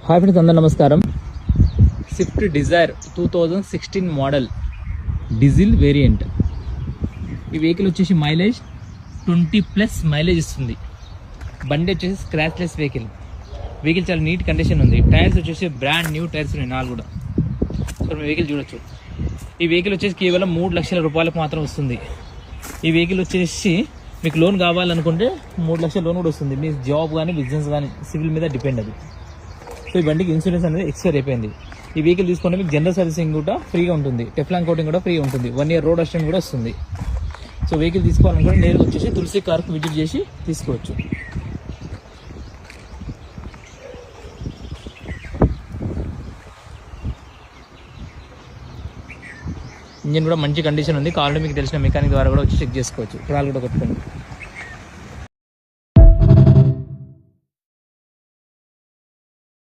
Hi friends, అందరూ నమస్కారం. Swift Dzire 2016 model diesel variant. ఈ వెహికల్ వచ్చేసి మైలేజ్ 20+ మైలేజ్ ఇస్తుంది. బండి వచ్చేసి స్క్రాచ్లెస్ వెహికల్ చాలా నీట్ కండిషన్ ఉంది. టైర్స్ వచ్చేసి బ్రాండ్ న్యూ టైర్స్ ఉన్నాయి, 4 కూడా. సో వెహికల్ చూడొచ్చు. ఈ వెహికల్ వచ్చేసి కేవలం 3 లక్షల రూపాయలకు మాత్రం వస్తుంది. ఈ వెహికల్ వచ్చేసి మీకు లోన్ కావాలనుకుంటే 3 లక్షల లోన్ కూడా వస్తుంది. మీ జాబ్ కానీ బిజినెస్ కానీ సివిల్ మీద డిపెండ్ అది. సో ఈ బండికి ఇన్సూరెన్స్ అనేది ఎక్స్పైర్ అయిపోయింది. ఈ వెహికల్ తీసుకుంటే మీకు జనరల్ సర్వీసింగ్ కూడా ఫ్రీగా ఉంటుంది, టెఫ్లాన్ కోటింగ్ కూడా ఫ్రీ ఉంటుంది, 1 ఇయర్ రోడ్ అసిస్టెంట్ కూడా వస్తుంది. సో వెహికల్ తీసుకోవాలనుకుంటే నేరుగా వచ్చేసి తులసి కార్కి విజిట్ చేసి తీసుకోవచ్చు. ఇంజిన్ కూడా మంచి కండిషన్ ఉంది. కావాలంటే మీకు తెలిసిన మెకానిక్ ద్వారా కూడా వచ్చి చెక్ చేసుకోవచ్చు. కూడా కొట్టుకోండి.